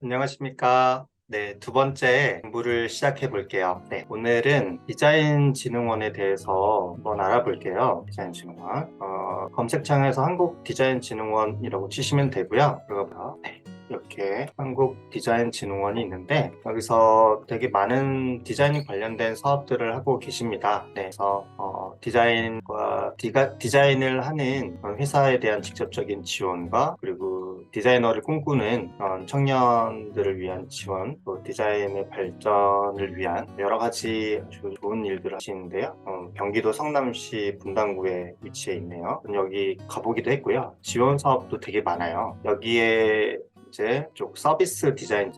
안녕하십니까. 네, 두 번째 공부를 시작해 볼게요. 네, 오늘은 디자인진흥원에 대해서 한번 알아볼게요. 디자인진흥원. 검색창에서 한국디자인진흥원이라고 치시면 되고요. 그리고 이렇게 한국디자인진흥원이 있는데 여기서 되게 많은 디자인 관련된 사업들을 하고 계십니다. 네, 그래서 디자인과 디자인을 하는 그런 회사에 대한 직접적인 지원과 그리고 디자이너를 꿈꾸는 그런 청년들을 위한 지원, 또 디자인의 발전을 위한 여러 가지 아주 좋은 일들을 하시는데요. 경기도 성남시 분당구에 위치해 있네요. 여기 가보기도 했고요. 지원 사업도 되게 많아요. 여기에 이제 쪽 서비스 디자인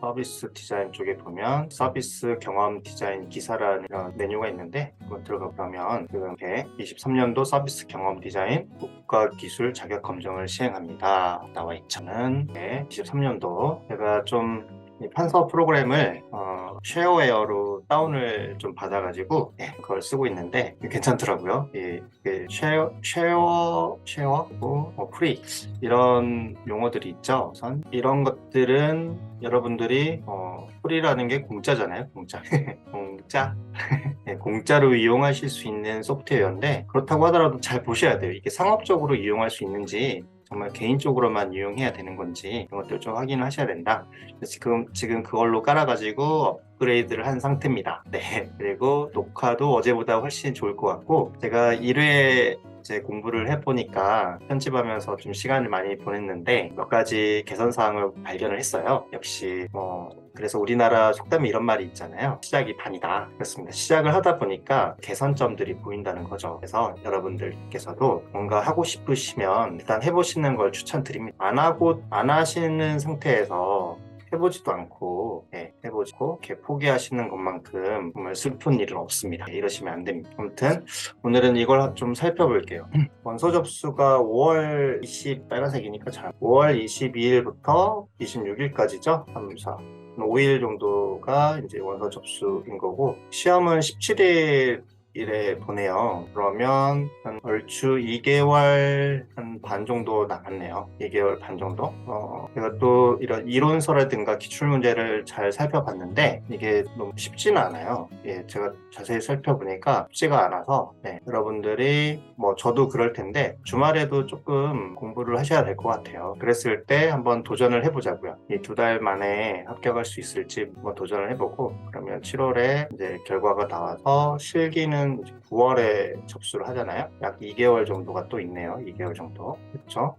쪽에 보면 서비스 경험 디자인 기사라는 이런 메뉴가 있는데 한번 들어가 보면 이렇게 23년도 서비스 경험 디자인 국가기술 자격 검정을 시행합니다. 나와 있잖아요. 네, 23년도 제가 좀 이 판서 프로그램을 쉐어웨어로 다운을 좀 받아가지고 그걸 쓰고 있는데 괜찮더라고요. 이게 프리 이런 용어들이 있죠. 우선 이런 것들은 여러분들이 프리라는 게 공짜잖아요. 공짜. 공짜. 네, 공짜로 이용하실 수 있는 소프트웨어인데 그렇다고 하더라도 잘 보셔야 돼요. 이게 상업적으로 이용할 수 있는지 정말 개인적으로만 이용해야 되는 건지 이런 것들 좀 확인을 하셔야 된다. 지금 그걸로 깔아가지고 업그레이드를 한 상태입니다. 네. 그리고 녹화도 어제보다 훨씬 좋을 것 같고 제가 1회 이제 공부를 해보니까 편집하면서 좀 시간을 많이 보냈는데 몇 가지 개선 사항을 발견을 했어요. 역시 그래서 우리나라 속담에 이런 말이 있잖아요. 시작이 반이다. 그렇습니다. 시작을 하다 보니까 개선점들이 보인다는 거죠. 그래서 여러분들께서도 뭔가 하고 싶으시면 일단 해보시는 걸 추천드립니다. 안 하시는 상태에서 해보지도 않고 해보지고 이렇게 포기하시는 것만큼 정말 슬픈 일은 없습니다. 이러시면 안 됩니다. 아무튼 오늘은 이걸 좀 살펴볼게요. 원서 접수가 5월 빨간색이니까 5월 22일부터 26일까지죠. 3, 4. 5일 정도가 이제 원서 접수인 거고 시험은 17일 일에 보내요. 그러면 한 얼추 2개월 한 반 정도 남았네요. 2개월 반 정도. 제가 또 이런 이론서라든가 기출문제를 잘 살펴봤는데 이게 너무 쉽지는 않아요. 제가 자세히 살펴보니까 쉽지가 않아서 여러분들이 저도 그럴 텐데 주말에도 조금 공부를 하셔야 될 것 같아요. 그랬을 때 한번 도전을 해보자고요. 이 2달 만에 합격할 수 있을지 도전을 해보고 그러면 7월에 이제 결과가 나와서 실기는 9월에 접수를 하잖아요. 약 2개월 정도가 또 있네요. 2개월 정도. 그렇죠?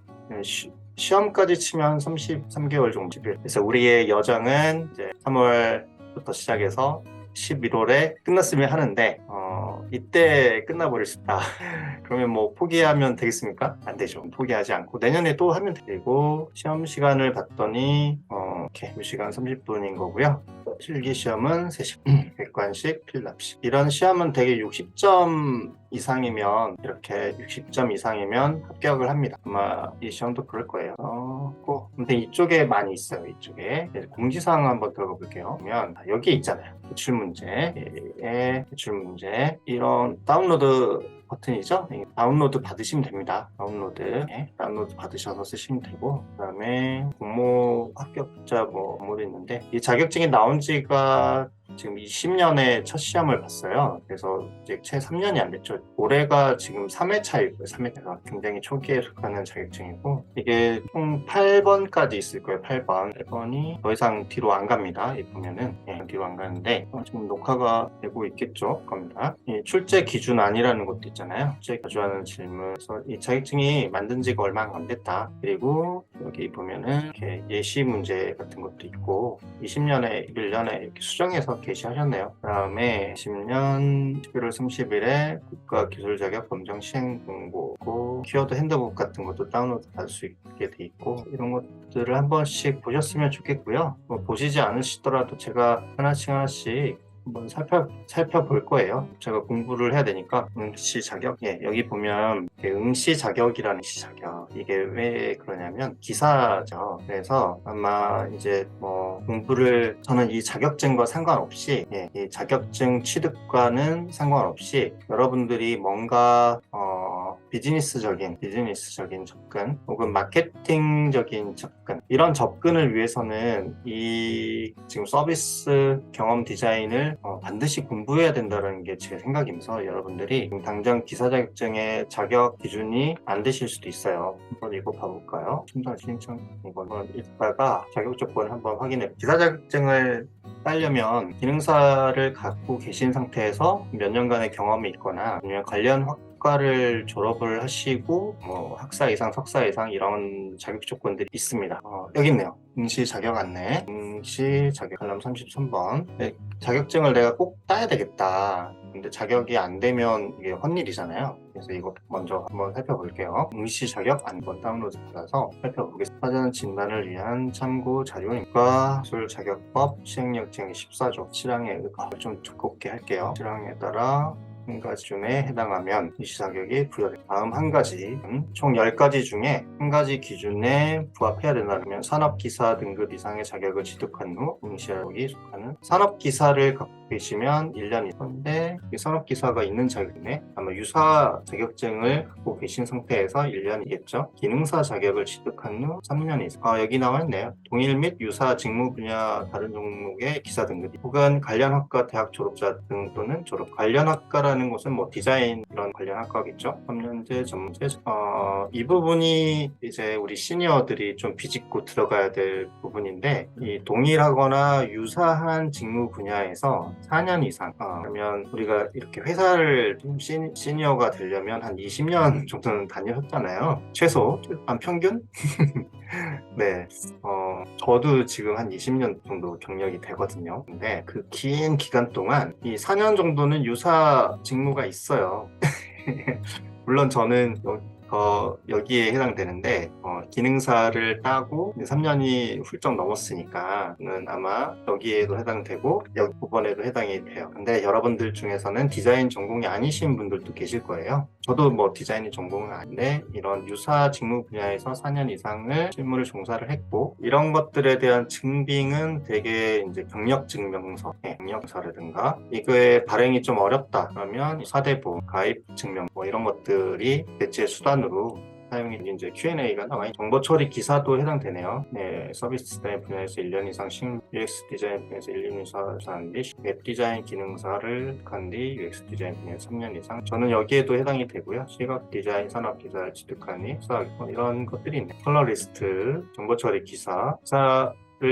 시험까지 치면 33개월 정도. 그래서 우리의 여정은 이제 3월부터 시작해서 11월에 끝났으면 하는데 이때 끝나버릴 수 있다. 그러면 포기하면 되겠습니까? 안 되죠. 포기하지 않고 내년에 또 하면 되고 시험 시간을 봤더니 이렇게 2시간 30분인 거고요. 필기 시험은 3시간, 객관식, 필납식. 이런 시험은 대개 60점 이상이면 이렇게 60점 이상이면 합격을 합니다. 아마 이 시험도 그럴 거예요. 근데 이쪽에 많이 있어요. 이쪽에 공지사항 한번 들어가 볼게요. 그러면 여기 있잖아요. 기출문제 이런 다운로드 버튼이죠. 다운로드 받으시면 됩니다. 다운로드 받으셔서 쓰시면 되고 그 다음에 공모 합격자 업무도 있는데 이 자격증이 나온 지가 지금 20년에 첫 시험을 봤어요. 그래서 이제 채 3년이 안 됐죠. 올해가 지금 3회 차이고요. 3회가 굉장히 초기에 속하는 자격증이고 이게 총 8번까지 있을 거예요. 8번이 더 이상 뒤로 안 갑니다. 보면은 뒤로 안 가는데 지금 녹화가 되고 있겠죠. 겁니다. 이 출제 기준안이라는 것도 있잖아요. 출제 가져가는 질문. 그래서 이 자격증이 만든 지가 얼마 안 됐다. 그리고 여기 보면은 이렇게 예시 문제 같은 것도 있고 20년에 1년에 이렇게 수정해서 게시하셨네요. 그 다음에 10년 11월 30일에 국가기술자격 검정 시행 공고고 키워드 핸드북 같은 것도 다운로드 받을 수 있게 돼 있고 이런 것들을 한 번씩 보셨으면 좋겠고요. 보시지 않으시더라도 제가 하나씩 한번 살펴볼 거예요. 제가 공부를 해야 되니까 응시 자격 여기 보면 응시 자격이라는 응시 자격 이게 왜 그러냐면 기사죠. 그래서 아마 이제 공부를 저는 이 자격증과 상관없이 이 자격증 취득과는 상관없이 여러분들이 뭔가 비즈니스적인 접근 혹은 마케팅적인 접근, 이런 접근을 위해서는 이 지금 서비스 경험 디자인을 반드시 공부해야 된다는 게 제 생각이면서 여러분들이 당장 기사 자격증의 자격 기준이 안 되실 수도 있어요. 한번 이거 봐볼까요? 심사 신청 이번 읽다가 자격 조건을 한번 확인해. 기사 자격증을 따려면 기능사를 갖고 계신 상태에서 몇 년간의 경험이 있거나 아니면 관련 학과를 졸업을 하시고 뭐 학사 이상, 석사 이상 이런 자격 조건들이 있습니다. 여기 있네요. 응시 자격 안내, 응시 자격 칼럼 33번. 네, 자격증을 내가 꼭 따야 되겠다. 근데 자격이 안 되면 이게 헛일이잖아요. 그래서 이거 먼저 한번 살펴볼게요. 응시 자격 안건 다운로드 받아서 살펴보겠습니다. 사전 진단을 위한 참고 자료니까 술 자격법 시행령 제14조 실황의 의거 좀 두껍게 할게요. 실황에 따라 한 가지 중에 해당하면 응시 자격이 부여됩니다. 다음 한 가지는 총 10가지 중에 한 가지 기준에 부합해야 된다면 산업기사 등급 이상의 자격을 취득한 후 응시 자격이 속하는 산업기사를 갖고 계시면 1년 이상인데 산업기사가 있는 자격이네. 아마 유사 자격증을 갖고 계신 상태에서 1년이겠죠. 기능사 자격을 취득한 후 3년 이상. 여기 나와 있네요. 동일 및 유사 직무 분야 다른 종목의 기사 등급이 혹은 관련 학과 대학 졸업자 등 또는 졸업 관련 학과라는 곳은 뭐 디자인 이런 관련 학과겠죠. 3년제 전문제. 이 부분이 이제 우리 시니어들이 좀 비집고 들어가야 될 부분인데 이 동일하거나 유사한 직무 분야에서 4년 이상 그러면 우리가 이렇게 회사를 좀 시니어가 되려면 한 20년 정도는 다녔잖아요. 최소 한 평균? 네, 저도 지금 한 20년 정도 경력이 되거든요. 근데 그 긴 기간 동안 이 4년 정도는 유사 직무가 있어요. 물론 저는 여기에 해당되는데 기능사를 따고 3년이 훌쩍 넘었으니까 아마 여기에도 해당되고 여기 부분에도 해당이 돼요. 근데 여러분들 중에서는 디자인 전공이 아니신 분들도 계실 거예요. 저도 뭐 디자인이 전공은 아닌데 이런 유사 직무 분야에서 4년 이상을 실무를 종사를 했고 이런 것들에 대한 증빙은 되게 이제 경력증명서, 경력서라든가 이거의 발행이 좀 어렵다 그러면 사대보, 가입 증명 뭐 이런 것들이 대체 수단으로 사용이 이제 Q&A가 나와 있는 정보 처리 기사도 해당되네요. 네, 서비스 디자인 분야에서 1년 이상 UX 디자인 분야에서 1년 이상 한 뒤, 웹 디자인 기능사를 한 뒤 UX 디자인 분야에서 3년 이상. 저는 여기에도 해당이 되고요. 시각 디자인 산업 기사를 취득한 뒤 수학이고 이런 것들이 있네요. 컬러리스트, 정보 처리 기사를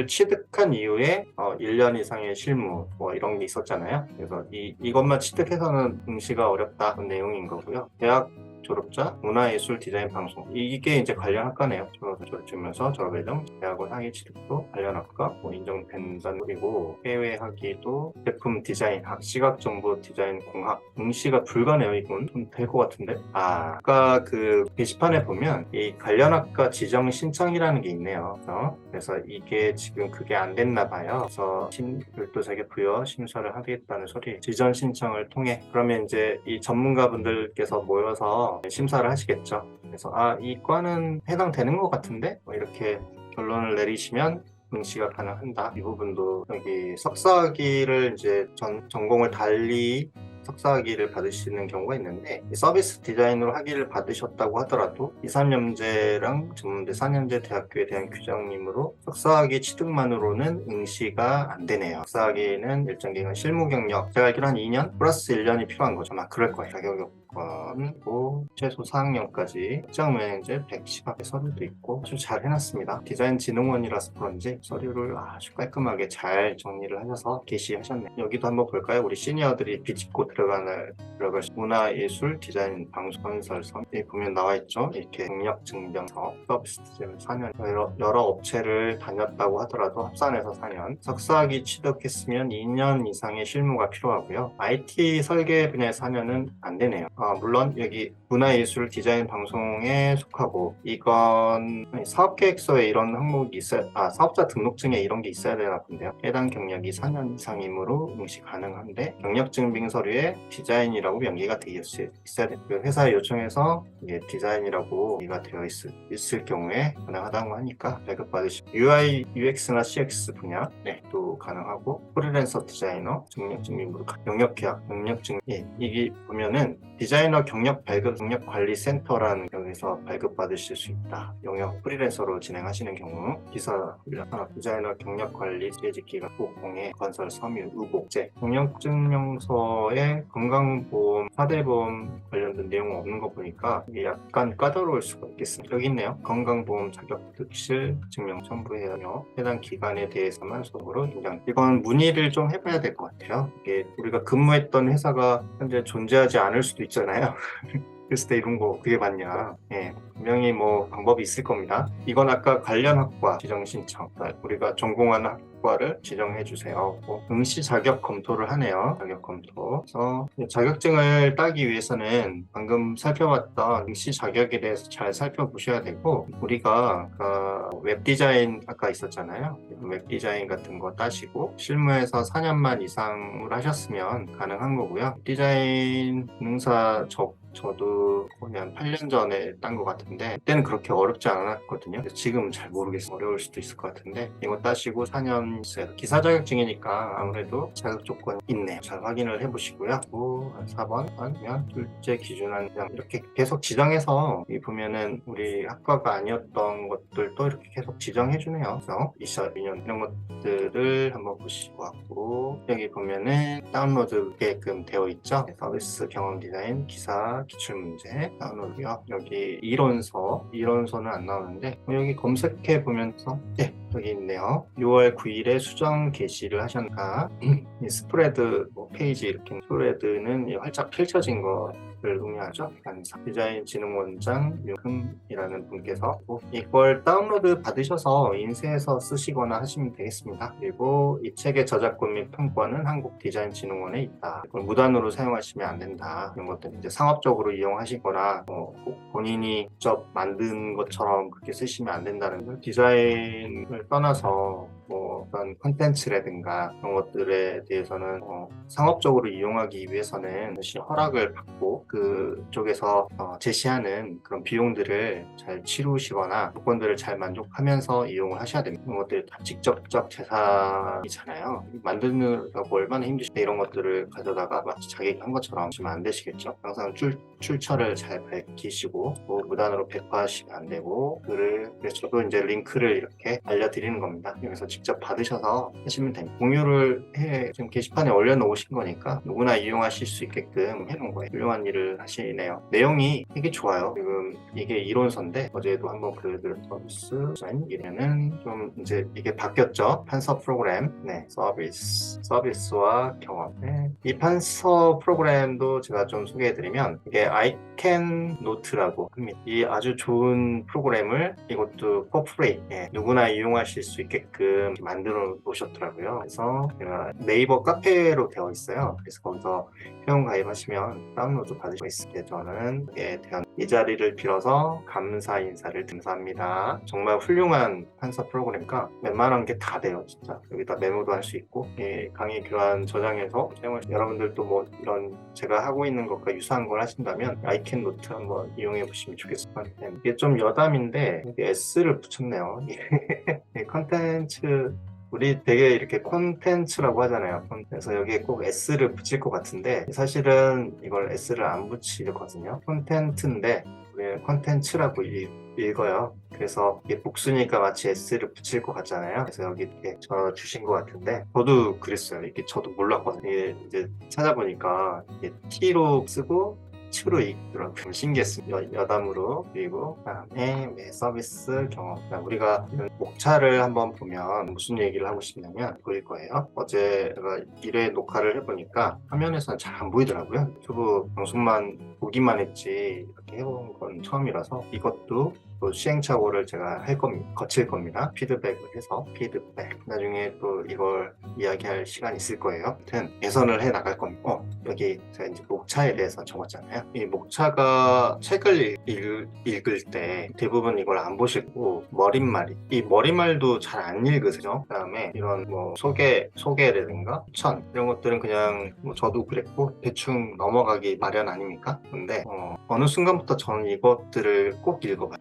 취득한 이후에 1년 이상의 실무 뭐 이런 게 있었잖아요. 그래서 이것만 취득해서는 응시가 어렵다 그런 내용인 거고요. 대학 졸업자, 문화예술 디자인 방송 이게 이제 관련 학과네요. 졸업증명서, 졸업예정, 대학원 학위 취득도 관련 학과 뭐 인정된다는 그리고 해외 학위도 제품 디자인 학, 시각정보 디자인 공학 응시가 불가네요. 이건 좀 될 것 같은데. 아까 그 게시판에 보면 이 관련 학과 지정 신청이라는 게 있네요. 그래서 이게 지금 그게 안 됐나 봐요. 그래서 별도 자격 부여 심사를 하겠다는 소리. 지정 신청을 통해 그러면 이제 이 전문가분들께서 모여서 심사를 하시겠죠. 그래서 이 과는 해당되는 것 같은데 뭐 이렇게 결론을 내리시면 응시가 가능한다. 이 부분도 여기 석사학위를 이제 전공을 달리 석사학위를 받으시는 경우가 있는데 서비스 디자인으로 학위를 받으셨다고 하더라도 2, 3년제랑 전문대 4년제 대학교에 대한 규정이므로 석사학위 취득만으로는 응시가 안 되네요. 석사학위는 일정 기간 실무 경력 제가 알기로 한 2년 플러스 1년이 필요한 거죠. 아마 그럴 거예요. 자격요건고 최소 4학년까지 직장면제 110학의 서류도 있고 아주 잘 해놨습니다. 디자인진흥원이라서 그런지 서류를 아주 깔끔하게 잘 정리를 하셔서 게시하셨네요. 여기도 한번 볼까요? 우리 시니어들이 비집고 들어갈 문화예술 디자인 방송 건설서 여기 보면 나와있죠. 이렇게 경력증명서 서비스 디자인 4년 여러 업체를 다녔다고 하더라도 합산해서 4년 석사학위 취득했으면 2년 이상의 실무가 필요하고요. IT 설계 분야에서 4년은 안 되네요. 물론 여기 문화예술 디자인 방송에 속하고 이건 사업계획서에 이런 항목이 있어야 사업자 등록증에 이런 게 있어야 되나 본데요. 해당 경력이 4년 이상이므로 응시 가능한데 경력증빙 서류에 디자인이라고 명기가 되어 있어야 돼요. 그 회사에 요청해서 이게 디자인이라고 명기가 되어 있을 경우에 가능하다고 하니까 발급받으시고 UI, UX나 CX 분야 또 가능하고 프리랜서 디자이너 경력증빙으로 경력계약, 경력증 이게 보면은 디자이너 경력 발급 경력관리센터라는 여기서 발급받으실 수 있다. 영역 프리랜서로 진행하시는 경우 기사, 디자이너 경력관리 재직기간 공예 건설 섬유 의복제 경력증명서에 건강보험 4대보험 관련된 내용은 없는 거 보니까 이게 약간 까다로울 수가 있겠습니다. 여기 있네요. 건강보험 자격 득실 증명 첨부해야 하며 해당 기간에 대해서만 소속으로 인정. 이건 문의를 좀 해봐야 될 것 같아요. 이게 우리가 근무했던 회사가 현재 존재하지 않을 수도 있잖아요. 그랬을 때 이런 거 어떻게 받냐. 예, 분명히 뭐 방법이 있을 겁니다. 이건 아까 관련 학과 지정 신청, 우리가 전공하는 학과를 지정해 주세요. 응시 자격 검토를 하네요. 자격 검토. 그래서 자격증을 따기 위해서는 방금 살펴봤던 응시 자격에 대해서 잘 살펴보셔야 되고, 우리가 웹 디자인 아까 있었잖아요. 웹 디자인 같은 거 따시고 실무에서 4년만 이상을 하셨으면 가능한 거고요. 디자인 능사 저도 거의 한 8년 전에 딴 것 같은데 그때는 그렇게 어렵지 않았거든요. 지금은 잘 모르겠어요. 어려울 수도 있을 것 같은데 이거 따시고 4년 기사 자격증이니까 아무래도 자격 조건이 있네요. 잘 확인을 해보시고요. 4번 하면 둘째 기준한 이렇게 계속 지정해서 여기 보면은 우리 학과가 아니었던 것들도 이렇게 계속 지정해주네요. 그래서 2022년 이런 것들을 한번 보시고 왔고 여기 보면은 다운로드 되게끔 되어 있죠. 서비스 경험 디자인 기사 기출문제 다운로드요. 여기 이론서는 안 나오는데 여기 검색해 보면서 여기 있네요. 6월 9일에 수정 게시를 하셨나 이 스프레드 페이지 이렇게 스프레드는 활짝 펼쳐진 거 를 의미하죠. 디자인진흥원장 윤금이라는 분께서 이걸 다운로드 받으셔서 인쇄해서 쓰시거나 하시면 되겠습니다. 그리고 이 책의 저작권 및 판권은 한국디자인진흥원에 있다. 이걸 무단으로 사용하시면 안 된다. 이런 것들 이제 상업적으로 이용하시거나 본인이 직접 만든 것처럼 그렇게 쓰시면 안 된다는 걸 디자인을 떠나서 어떤 콘텐츠라든가 그런 것들에 대해서는 상업적으로 이용하기 위해서는 허락을 받고 그쪽에서 제시하는 그런 비용들을 잘 치르시거나 조건들을 잘 만족하면서 이용을 하셔야 됩니다. 이런 것들이 다 직접적 재산이잖아요. 만드느라고 얼마나 힘드신데 이런 것들을 가져다가 마치 자기가 한 것처럼 하시면 안 되시겠죠. 항상 출처를 잘 밝히시고 무단으로 배포하시면 안 되고 그래서 저도 이제 링크를 이렇게 알려드리는 겁니다. 여기서 직접 받으셔서 하시면 됩니다. 공유를 지금 게시판에 올려놓으신 거니까 누구나 이용하실 수 있게끔 해놓은 거예요. 훌륭한 일을 하시네요. 내용이 되게 좋아요. 지금 이게 이론서인데 어제도 한번 보여드렸던 서비스 디자인 이래는 좀 이제 이게 바뀌었죠. 판서 프로그램, 서비스와 경험. 이 판서 프로그램도 제가 좀 소개해드리면 이게 아이캔 노트라고 합니다. 이 아주 좋은 프로그램을 이것도 for free 누구나 이용하실 수 있게끔 만들어 놓으셨더라고요. 그래서 제가 네이버 카페로 되어 있어요. 그래서 거기서 회원 가입하시면 다운로드 받으실 수 있습니다. 저는 대한 이 자리를 빌어서 감사 인사를 감사합니다. 정말 훌륭한 판서 프로그램이니까 웬만한 게 다 돼요. 진짜 여기다 메모도 할 수 있고 강의 교환 저장해서 여러분들도 뭐 이런 제가 하고 있는 것과 유사한 걸 하신다면 아이캔 노트 한번 이용해 보시면 좋겠습니다. 이게 좀 여담인데 여기 S를 붙였네요. 컨텐츠 우리 되게 이렇게 콘텐츠라고 하잖아요. 그래서 여기에 꼭 S를 붙일 것 같은데 사실은 이걸 S를 안 붙이거든요. 콘텐츠인데 우리는 콘텐츠라고 읽어요. 그래서 이게 복수니까 마치 S를 붙일 것 같잖아요. 그래서 여기 이렇게 주신 것 같은데 저도 그랬어요. 이게 저도 몰랐거든요. 이게 이제 찾아보니까 이게 T로 쓰고 치로 읽더라고요. 신기했습니다. 여담으로. 그리고 그다음에 서비스 경험. 우리가 목차를 한번 보면 무슨 얘기를 하고 싶냐면 보일 거예요. 어제 제가 1회 녹화를 해보니까 화면에서는 잘 안 보이더라고요. 유튜브 방송만 보기만 했지 이렇게 해본 건 처음이라서 이것도 또 시행착오를 제가 거칠 겁니다. 피드백을 해서 나중에 또 이걸 이야기할 시간이 있을 거예요. 아무튼 개선을 해 나갈 겁니다. 여기 제가 이제 목차에 대해서 적었잖아요. 이 목차가 책을 읽을 때 대부분 이걸 안 보시고 이 머릿말도 잘 안 읽으세요. 그다음에 이런 뭐 소개라든가 추천 이런 것들은 그냥 저도 그랬고 대충 넘어가기 마련 아닙니까? 근데 어느 순간부터 저는 이것들을 꼭 읽어봐요.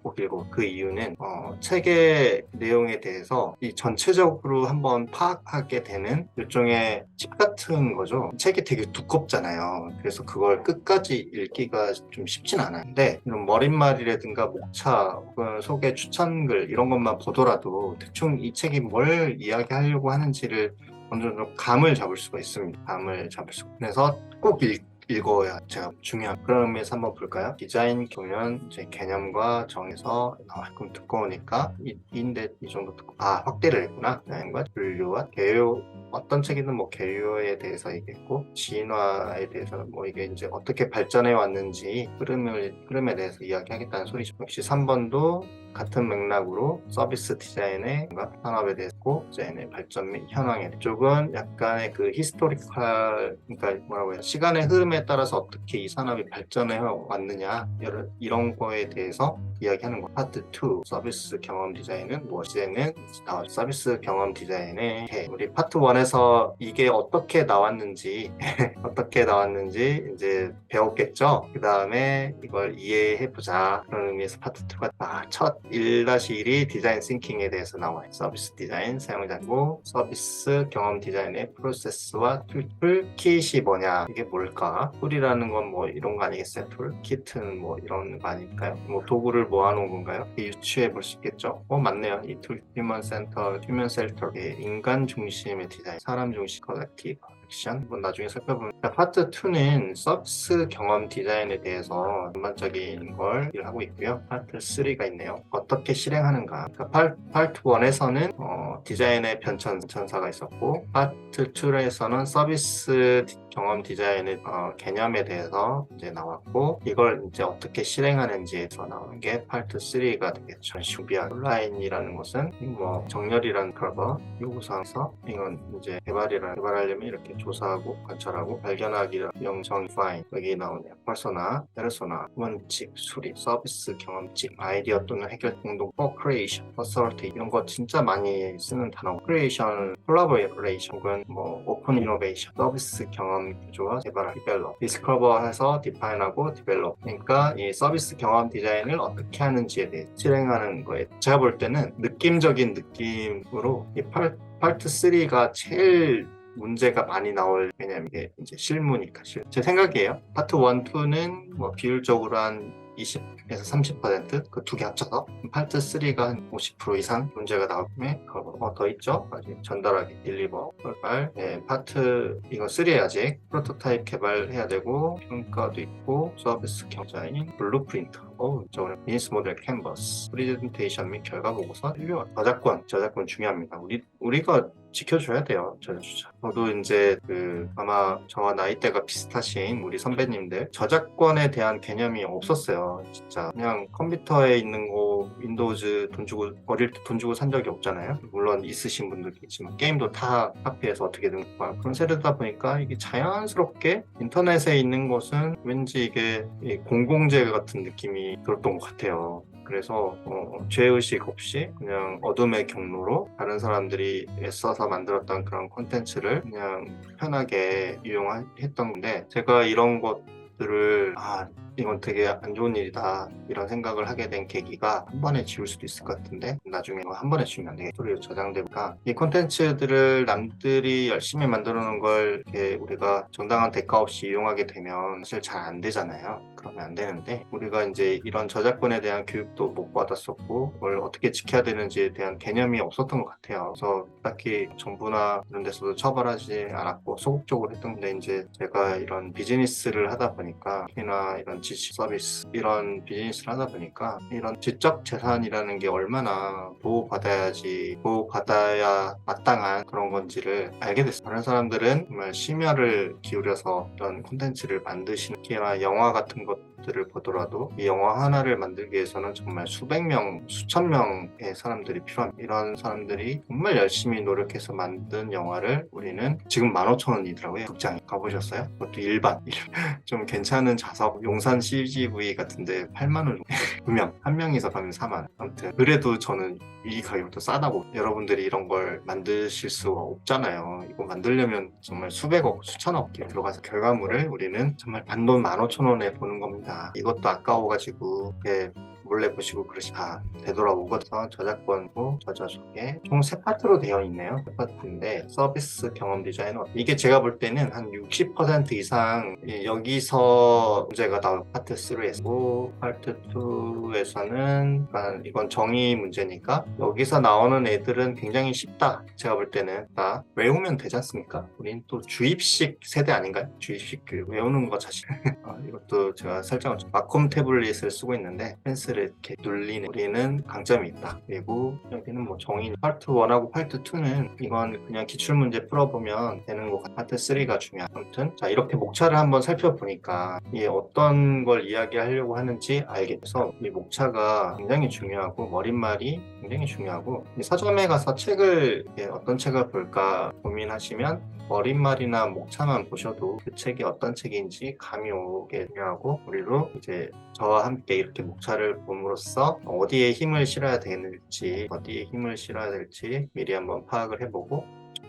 그 이유는 책의 내용에 대해서 이 전체적으로 한번 파악하게 되는 일종의 팁 같은 거죠. 책이 되게 두껍잖아요. 어렵잖아요. 그래서 그걸 끝까지 읽기가 좀 쉽진 않은데 이런 머릿말이라든가 목차 혹은 소개 추천글 이런 것만 보더라도 대충 이 책이 뭘 이야기하려고 하는지를 어느 정도 감을 잡을 수가 있습니다. 감을 잡을 수. 그래서 꼭 읽어야 제가 중요한. 그런 의미에서 한번 볼까요? 디자인 교면 이제 개념과 정에서 그럼 두꺼우니까 인데 이 정도 듣고 확대를 했구나. 디자인과 분류와 개요. 어떤 책이든 뭐 개요에 대해서 얘기했고 진화에 대해서는 뭐 이게 이제 어떻게 발전해 왔는지 흐름에 대해서 이야기하겠다는 소리죠. 역시 3번도 같은 맥락으로 서비스 디자인의 산업에 대해서 디자인의 발전 및 현황에 쪽은 약간의 그 히스토리컬, 그러니까 뭐라고 해야, 시간의 흐름에 따라서 어떻게 이 산업이 발전해 왔느냐 이런 거에 대해서 이야기하는 거. 파트 2 서비스 경험 디자인은 무엇이냐는 서비스 경험 디자인의 우리 파트 1에서 이게 어떻게 나왔는지 어떻게 나왔는지 이제 배웠겠죠. 그 다음에 이걸 이해해보자 그런 의미에서 파트 2가 첫 1-1이 디자인 싱킹에 대해서 나와요. 서비스 디자인 사용자고 서비스 경험 디자인의 프로세스와 툴킷이 뭐냐, 이게 뭘까? 툴이라는 건 뭐 이런 거 아니겠어요? 툴킷은 뭐 이런 거 아닐까요? 뭐 도구를 모아놓은 건가요? 유추해 볼 수 있겠죠. 맞네요. 이 툴 휴먼 센터 인간 중심의 디자인, 사람 중심 컬렉티브 한번 나중에 살펴보면, 파트 2는 서비스 경험 디자인에 대해서 전반적인 걸 하고 있고요. 파트 3가 있네요. 어떻게 실행하는가. 그러니까 파트 1에서는 디자인의 변천사가 있었고, 파트 2에서는 서비스 경험 디자인의 개념에 대해서 이제 나왔고, 이걸 이제 어떻게 실행하는지에서 나오는 게 파트 3가 되겠죠. 준비한 온라인이라는 것은 뭐 정렬이라는 커버 요구사항에서 이건 이제 개발하려면 이렇게 조사하고 관찰하고 발견하기랑 영정 파인 여기 나오네요. 페르소나 원칙 수립 서비스 경험칙 아이디어 또는 해결 공동 co-creation facilitate 이런 거 진짜 많이 쓰는 단어. creation, collaboration 혹은 뭐 open innovation 서비스 경험 구조와 개발 develop discover해서 define하고 develop. 그러니까 이 서비스 경험 디자인을 어떻게 하는지에 대해 실행하는 거에 제가 볼 때는 느낌적인 느낌으로 이 파트 3가 제일 문제가 많이 나올, 왜냐면 이게 이제 실무니까. 제 생각이에요. 파트 1, 2는 뭐 비율적으로 한 20에서 30% 그 두 개 합쳐서, 파트 3가 한 50% 이상 문제가 나오면 더 있죠. 아직 전달하기, 딜리버, 개발. 파트 이거 3에 아직 프로토타입 개발해야 되고 평가도 있고 서비스 경자인 블루프린트. 저는 비즈니스 모델 캔버스, 프리젠테이션 및 결과 보고서, 저작권 중요합니다. 우리가 지켜줘야 돼요. 저도 이제 아마 저와 나이대가 비슷하신 우리 선배님들 저작권에 대한 개념이 없었어요. 진짜 그냥 컴퓨터에 있는 거 윈도우즈 어릴 때 돈 주고 산 적이 없잖아요. 물론 있으신 분들도 있지만 게임도 다 카피해서 어떻게든 그런 세대다 보니까 이게 자연스럽게 인터넷에 있는 것은 왠지 이게 공공재 같은 느낌이 들었던 것 같아요. 그래서 죄의식 없이 그냥 어둠의 경로로 다른 사람들이 애써서 만들었던 그런 콘텐츠를 그냥 편하게 이용했던 건데, 제가 이런 것들을 이건 되게 안 좋은 일이다 이런 생각을 하게 된 계기가, 한 번에 지울 수도 있을 것 같은데 나중에 한 번에 지우면 안 되겠죠. 소리로 저장되니까 이 콘텐츠들을 남들이 열심히 만들어 놓은 걸 이렇게 우리가 정당한 대가 없이 이용하게 되면 사실 잘 안 되잖아요. 그러면 안 되는데, 우리가 이제 이런 저작권에 대한 교육도 못 받았었고 뭘 어떻게 지켜야 되는지에 대한 개념이 없었던 것 같아요. 그래서 딱히 정부나 이런 데서도 처벌하지 않았고 소극적으로 했던 건데, 이제 제가 이런 비즈니스를 하다 보니까, 특히나 이런 지식 서비스 이런 비즈니스를 하다 보니까 이런 지적 재산이라는 게 얼마나 보호받아야 마땅한 그런 건지를 알게 됐어요. 다른 사람들은 정말 심혈을 기울여서 이런 콘텐츠를 만드시는, 특히나 영화 같은 것들을 보더라도 이 영화 하나를 만들기 위해서는 정말 수백 명, 수천 명의 사람들이 필요합니다. 이런 사람들이 정말 열심히 노력해서 만든 영화를 우리는 지금 15,000원이더라고요. 극장에 가보셨어요? 그것도 일반 좀 괜찮은 좌석 용산 CGV 같은데 8만원 한 명이서 가면 4만원. 아무튼 그래도 저는 이 가격도 싸다고. 여러분들이 이런 걸 만드실 수 없잖아요. 이거 만들려면 정말 수백억, 수천억 들어가서 결과물을 우리는 정말 반돈 15,000원에 보는 겁니다. 이것도 아까워가지고 몰래 보시고 그러시 다 되돌아오거든요. 저작권고 저자 소개 총 3파트로 되어 있네요. 3파트인데 서비스 경험 디자인은 이게 제가 볼 때는 한 60% 이상 여기서 문제가 나올 파트 3에서 파트 2에서는 이건 정의 문제니까 여기서 나오는 애들은 굉장히 쉽다. 제가 볼 때는 다 외우면 되지 않습니까? 우린 또 주입식 세대 아닌가요? 주입식 교육 외우는 거 자신 이것도 제가 설정을 마콤 태블릿을 쓰고 있는데 펜슬을 이렇게 눌리는 우리는 강점이 있다. 그리고 여기는 뭐 정의 파트 1하고 파트 2는 이건 그냥 기출문제 풀어보면 되는 거 같아요. 파트 3가 중요한. 아무튼 자 이렇게 목차를 한번 살펴보니까 이게 어떤 걸 이야기하려고 하는지 알겠어. 이 목차가 굉장히 중요하고 머릿말이 굉장히 중요하고 서점에 가서 책을 어떤 책을 볼까 고민하시면 머릿말이나 목차만 보셔도 그 책이 어떤 책인지 감이 오게 중요하고 우리도 이제 저와 함께 이렇게 목차를 봄으로써 어디에 힘을 실어야 될지 미리 한번 파악을 해보고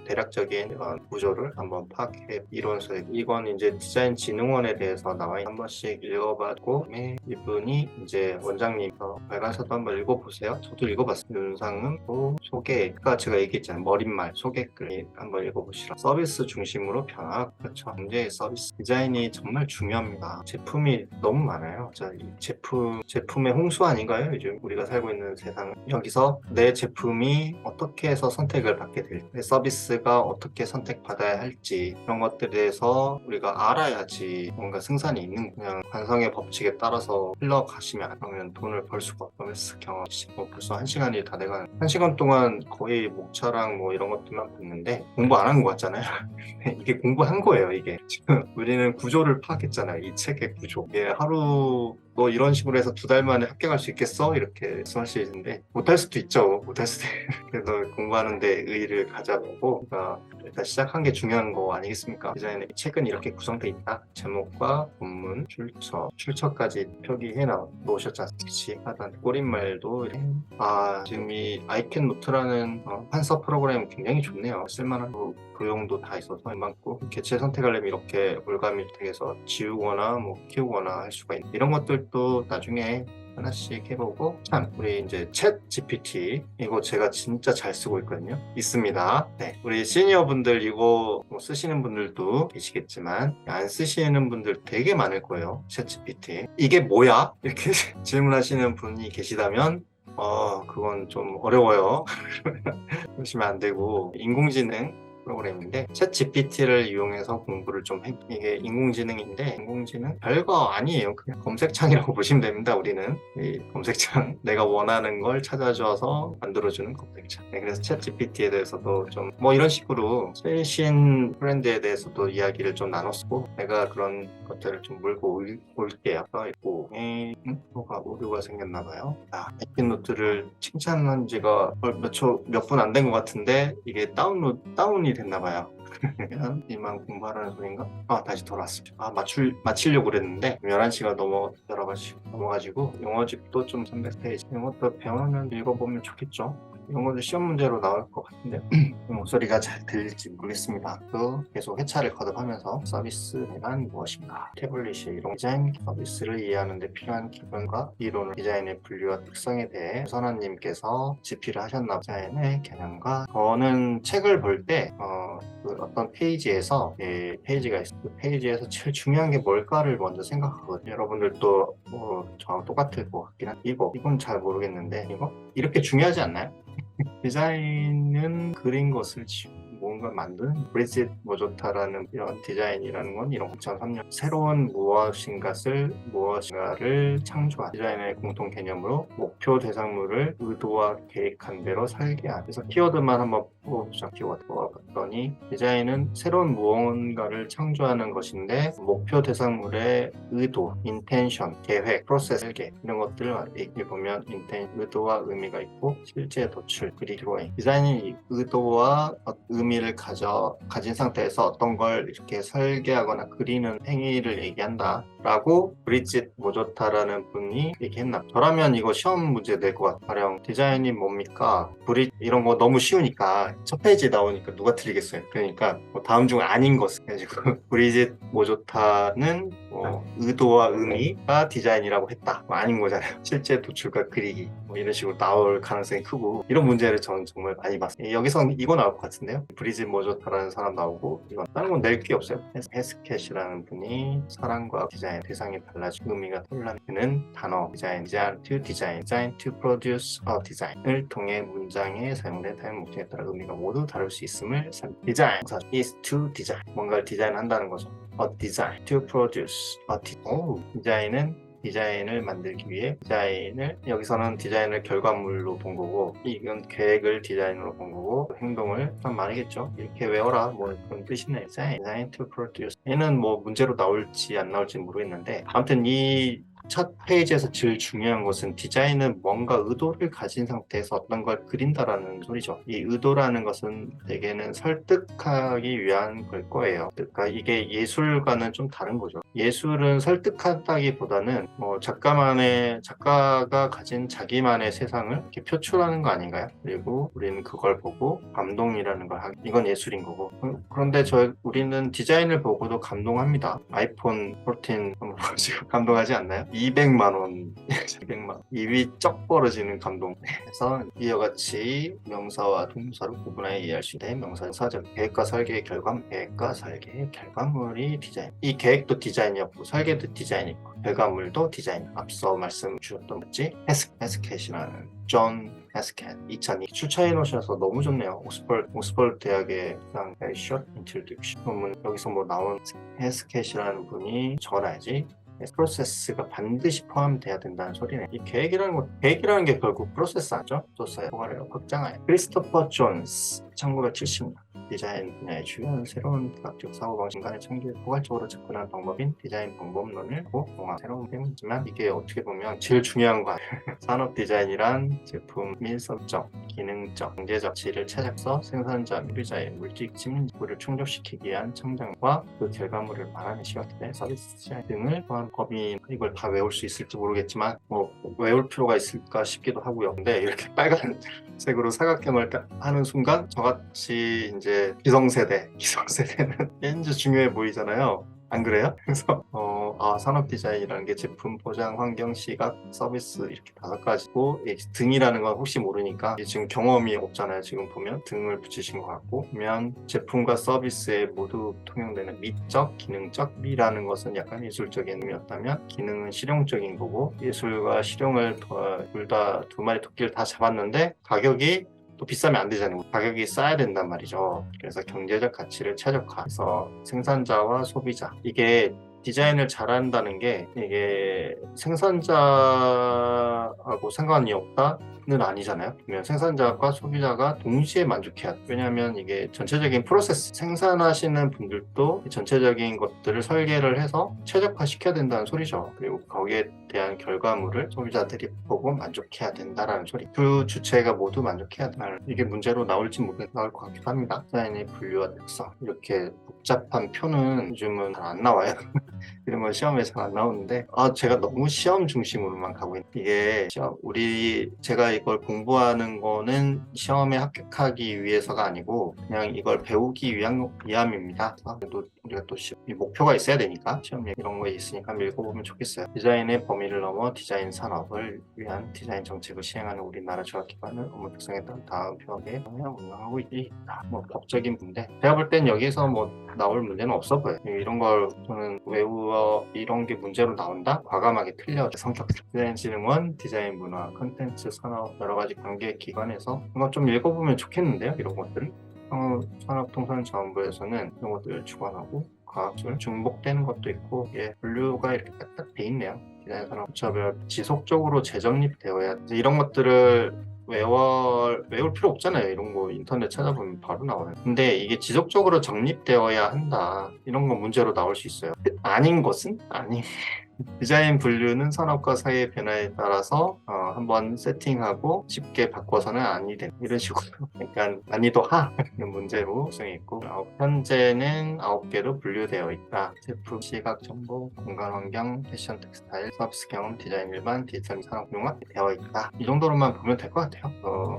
대략적인 구조를 한번 파악해 이론서 이건 이제 디자인 진흥원에 대해서 나와 있는 한 번씩 읽어봤고 이분이 이제 원장님 발간서도 한번 읽어보세요. 저도 읽어봤어요. 윤상은 또 소개가 제가 얘기했잖아요. 머릿말 소개글 한번 읽어보시라. 서비스 중심으로 변화 그렇죠. 경제의 서비스 디자인이 정말 중요합니다. 제품이 너무 많아요. 자, 이 제품의 홍수 아닌가요? 요즘 우리가 살고 있는 세상 여기서 내 제품이 어떻게 해서 선택을 받게 될지 서비스 가 어떻게 선택받아야 할지 이런 것들에 대해서 우리가 알아야지 뭔가 승산이 있는 그냥 관성의 법칙에 따라서 흘러가시면 안 그러면 돈을 벌 수가 없어요. 경험 벌써 1시간이 다 돼가는 1시간 동안 거의 목차랑 뭐 이런 것들만 봤는데 공부 안 한 것 같잖아요. 이게 공부한 거예요. 이게 지금 우리는 구조를 파악했잖아요. 이 책의 구조 이게 하루 너 이런 식으로 해서 2달 만에 합격할 수 있겠어? 이렇게 말씀하시는데 못할 수도 있죠. 못할 수도 그래서 공부하는 데 의의를 가져보고 일단 시작한 게 중요한 거 아니겠습니까? 디자인의 책은 이렇게 구성되어 있다. 제목과 본문, 출처까지 표기해 놓으셨지 않습니까? 하단 꼬릿말도 지금 이 아이캔 노트라는 판서 프로그램 굉장히 좋네요. 쓸만한 도용도 다 있어서 많고 개체 선택하려면 이렇게 올가미 택해서 지우거나 뭐 키우거나 할 수가 있는 이런 것들도 나중에 하나씩 해보고 참 우리 이제 챗 GPT 이거 제가 진짜 잘 쓰고 있거든요. 있습니다. 네, 우리 시니어 분들 이거 뭐 쓰시는 분들도 계시겠지만 안 쓰시는 분들 되게 많을 거예요. 챗 GPT 이게 뭐야? 이렇게 질문하시는 분이 계시다면 그건 좀 어려워요. 그러시면 안 되고 인공지능 프로그램인데 챗 GPT를 이용해서 공부를 좀 이게 인공지능인데 인공지능 별거 아니에요. 그냥 검색창이라고 보시면 됩니다. 우리는 이 검색창 내가 원하는 걸 찾아줘서 만들어주는 검색창. 네, 그래서 챗 GPT에 대해서도 좀 뭐 이런 식으로 최신 트렌드에 대해서도 이야기를 좀 나눴고 내가 그런 것들을 좀 물고 올게요. 있고 뭐가 오류가 생겼나 봐요. 아이캔 노트를 칭찬한 지가 몇 분 안 된 것 같은데 이게 다운이 됐나 봐요. 이만 공부하라는 소린가? 다시 돌아왔습니다. 마치려고 그랬는데 11시가 넘어가지고 영어집도 좀 300페이지 이런 것도 배우면 읽어보면 좋겠죠. 이런 것도 시험 문제로 나올 것 같은데 목소리가 잘 들릴지 모르겠습니다. 계속 회차를 거듭하면서 서비스란 무엇인가, 태블릿이 이런 디자인 서비스를 이해하는 데 필요한 기본과 이론을 디자인의 분류와 특성에 대해 선아님께서 집필을 하셨나 디자인의 개념과 저는 책을 볼 때 어떤 페이지에서 페이지가 있어요. 그 페이지에서 제일 중요한 게 뭘까를 먼저 생각하거든요. 여러분들도 저랑 똑같을 것 같긴 한데 이건 잘 모르겠는데 이렇게 중요하지 않나요? 디자인은 그린 것을 지우고 뭔가 만드는 브리짓 모조타라는 이런 디자인이라는 건 2003년 새로운 무엇인가를 창조한 디자인의 공통 개념으로 목표 대상물을 의도와 계획한 대로 설계한 그래서 키워드만 한번 뽑아보자. 키워드 뽑아봤더니 디자인은 새로운 무언가를 창조하는 것인데 목표 대상물의 의도, 인텐션, 계획, 프로세스, 설계 이런 것들을 읽어보면 의도와 의미가 있고 실제 도출, 그리고 드로잉 디자인이 의도와 의미를 가진 상태에서 어떤 걸 이렇게 설계하거나 그리는 행위를 얘기한다 라고 브리짓 모조타라는 분이 얘기했나. 저라면 이거 시험 문제 낼 것 같아요. 가령 디자인이 뭡니까? 이런 거 너무 쉬우니까 첫 페이지에 나오니까 누가 틀리겠어요. 그러니까 뭐 다음 중 아닌 것을 가지고 브리짓 모조타는 의도와 의미가 디자인이라고 했다. 뭐 아닌 거잖아요. 실제 도출과 그리기 뭐 이런 식으로 나올 가능성이 크고 이런 문제를 저는 정말 많이 봤어요. 여기서 이거 나올 것 같은데요. 브리짓 모조타라는 사람 나오고 이건 다른 건 낼 게 없어요. 헤스켓이라는 분이 사랑과 디자인 대상이 달라지고 의미가 혼란되는 단어 디자인 to design to produce a design을 통해 문장에 사용된 다양한 목적에 따라 의미가 모두 다를 수 있음을 디자인 is to design 뭔가를 디자인한다는 거죠. a design to produce 디자인은 디자인을 만들기 위해 디자인을 여기서는 디자인을 결과물로 본 거고 이건 계획을 디자인으로 본 거고 행동을 참 말이겠죠. 이렇게 외워라 뭐 그런 뜻이네요. 디자인 to produce 얘는 뭐 문제로 나올지 안 나올지 모르겠는데 아무튼 이 첫 페이지에서 제일 중요한 것은 디자인은 뭔가 의도를 가진 상태에서 어떤 걸 그린다라는 소리죠. 이 의도라는 것은 대개는 설득하기 위한 걸 거예요. 그러니까 이게 예술과는 좀 다른 거죠. 예술은 설득하다기보다는 작가가 가진 자기만의 세상을 이렇게 표출하는 거 아닌가요? 그리고 우리는 그걸 보고 감동이라는 걸 하기 이건 예술인 거고 그런데 우리는 디자인을 보고도 감동합니다. 아이폰 14 지금 감동하지 않나요? 200만 원, 200만 원. 입이 쩍 벌어지는 감동. 그래서 이와 같이 명사와 동사로 구분하여 이해할 수 있는 명사적 계획과 설계의 결과물이 디자인. 이 계획도 디자인이었고 설계도 디자인이고 결과물도 디자인. 앞서 말씀 주셨던 거지. 헤스켓이라는 존 헤스켓 2002 출처해 놓으셔서 너무 좋네요. 옥스퍼드 대학의 Very Short Introduction. 여기서 뭐 나온 헤스켓이라는 분이 적어놔야지. 프로세스가 반드시 포함돼야 된다는 소리네. 이 계획이라는 게 결국 프로세스 아니죠? 조사의 효과를 확장하여. 크리스토퍼 존스 1970년 디자인 분야의 주요한 새로운 과학적 사고방식 간의 창조에 포괄적으로 접근하는 방법인 디자인 방법론을 공학 새로운 배움이지만 이게 어떻게 보면 제일 중요한 거 아니에요. 산업 디자인이란 제품 밀접적, 기능적, 경제적 질을 찾아서 생산자, 소비자의 물질 지문을 충족시키기 위한 창작과 그 결과물을 말하는 시각대 서비스 디자인 등을 포함한 법인 이걸 다 외울 수 있을지 모르겠지만 외울 필요가 있을까 싶기도 하고요. 근데 이렇게 빨간색으로 사각형을 하는 순간 저같이 이제 기성세대는 왠지 중요해 보이잖아요. 안 그래요? 그래서 산업 디자인이라는 게 제품, 포장, 환경, 시각, 서비스 이렇게 5가지고 등이라는 건 혹시 모르니까 지금 경험이 없잖아요. 지금 보면 등을 붙이신 것 같고 보면 제품과 서비스에 모두 통용되는 미적, 기능적 미라는 것은 약간 예술적인 의미였다면 기능은 실용적인 거고 예술과 실용을 둘 다 두 마리 토끼를 다 잡았는데 가격이 또 비싸면 안 되잖아요. 가격이 싸야 된단 말이죠. 그래서 경제적 가치를 최적화해서 생산자와 소비자 이게 디자인을 잘한다는 게 이게 생산자하고 상관이 없다는 아니잖아요. 그러면 생산자과 소비자가 동시에 만족해야 돼요. 왜냐하면 이게 전체적인 프로세스 생산하시는 분들도 전체적인 것들을 설계를 해서 최적화시켜야 된다는 소리죠. 그리고 거기에 대한 결과물을 소비자들이 보고 만족해야 된다라는 소리. 두 주체가 모두 만족해야 된다. 이게 문제로 나올지 나올 것 같기도 합니다. 디자인의 분류와 특성 이렇게 복잡한 표는 요즘은 잘 안 나와요. 이런 건 시험에 잘 안 나오는데 제가 너무 시험 중심으로만 가고 있는 이게 제가 이걸 공부하는 거는 시험에 합격하기 위해서가 아니고 그냥 이걸 배우기 위함입니다. 그래도 우리가 또 목표가 있어야 되니까 시험에 이런 거 있으니까 읽어보면 좋겠어요. 디자인의 범위를 넘어 디자인 산업을 위한 디자인 정책을 시행하는 우리나라 조합기관은 업무 특성에 따른 다음 표하게 운영하고 있다. 뭐 법적인 문제. 제가 볼 땐 여기서 뭐 나올 문제는 없어 보여요. 이런 걸 저는 이런 게 문제로 나온다? 과감하게 틀려. 성격 디자인진흥원, 디자인 문화, 콘텐츠 산업 여러 가지 관계 기관에서 이거 좀 읽어보면 좋겠는데요. 이런 것들을 산업통상자원부에서는 이런 것들을 주관하고 과학적으로 중복되는 것도 있고 분류가 이렇게 딱딱 돼 있네요. 디자인 산업 부처별 지속적으로 재정립되어야 이런 것들을 외울 필요 없잖아요. 이런 거 인터넷 찾아보면 바로 나와요. 근데 이게 지속적으로 정립되어야 한다. 이런 거 문제로 나올 수 있어요. 아닌 것은 디자인 분류는 산업과 사회의 변화에 따라서 한번 세팅하고 쉽게 바꿔서는 아니 된 이런 식으로 약간 난이도 하 이런 문제로 구성해 있고 현재는 9개로 분류되어 있다. 제품, 시각, 정보, 공간 환경, 패션, 텍스타일, 서비스 경험, 디자인 일반, 디지털 산업 융합 되어 있다. 이 정도로만 보면 될 것 같아요.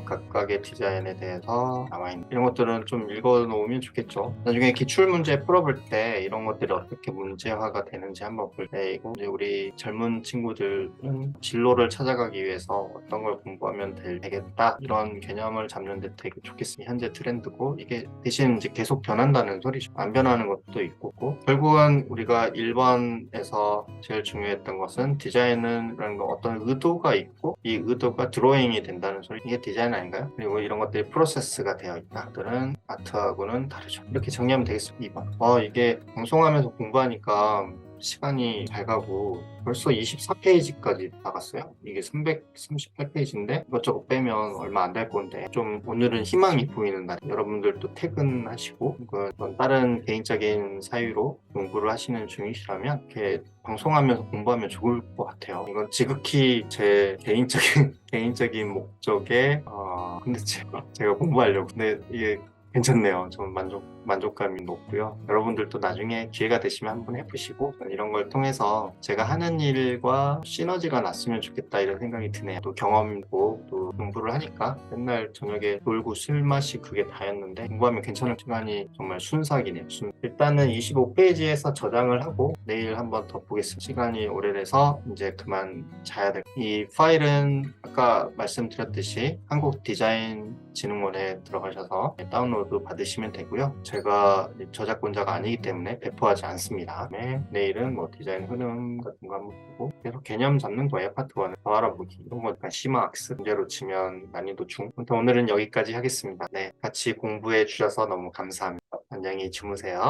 각각의 디자인에 대해서 나와 있는 이런 것들은 좀 읽어 놓으면 좋겠죠. 나중에 기출 문제 풀어볼 때 이런 것들이 어떻게 문제화가 되는지 한번 볼 때이고 이제 우리 젊은 친구들은 진로를 찾아가기 위해서 어떤 걸 공부하면 되겠다 이런 개념을 잡는 데 되게 좋겠습니다. 현재 트렌드고 이게 대신 이제 계속 변한다는 소리죠. 안 변하는 것도 있고 결국은 우리가 1번에서 제일 중요했던 것은 디자인은 어떤 의도가 있고 이 의도가 드로잉이 된다는 소리 이게 디자인 아닌가요? 그리고 이런 것들이 프로세스가 되어 있다. 그들은 아트하고는 다르죠. 이렇게 정리하면 되겠습니다. 2번. 이게 방송하면서 공부하니까 시간이 잘 가고 벌써 24페이지까지 나갔어요. 이게 338페이지인데 이것저것 빼면 얼마 안 될 건데 좀 오늘은 희망이 보이는 날. 여러분들도 퇴근하시고 다른 개인적인 사유로 공부를 하시는 중이시라면 이렇게 방송하면서 공부하면 좋을 것 같아요. 이건 지극히 제 개인적인 목적에 근데 제가 공부하려고 근데 이게 괜찮네요. 저는 만족감이 높고요. 여러분들도 나중에 기회가 되시면 한번 해보시고 이런 걸 통해서 제가 하는 일과 시너지가 났으면 좋겠다 이런 생각이 드네요. 또 경험이고 또 공부를 하니까 맨날 저녁에 놀고 술 마시 그게 다였는데 공부하면 괜찮은 시간이 정말 순삭이네요. 일단은 25페이지에서 저장을 하고 내일 한번 더 보겠습니다. 시간이 오래돼서 이제 그만 자야 될. 이 파일은 아까 말씀드렸듯이 한국디자인진흥원에 들어가셔서 다운로드 받으시면 되고요. 제가 저작권자가 아니기 때문에 배포하지 않습니다. 내일은 뭐 디자인 흐름 같은 거 한번 보고 계속 개념 잡는 거예요. 파트 1은 더 알아보기 이런 거 약간 심화 학습 문제로 치면 난이도 중. 오늘은 여기까지 하겠습니다. 네, 같이 공부해 주셔서 너무 감사합니다. 안녕히 주무세요.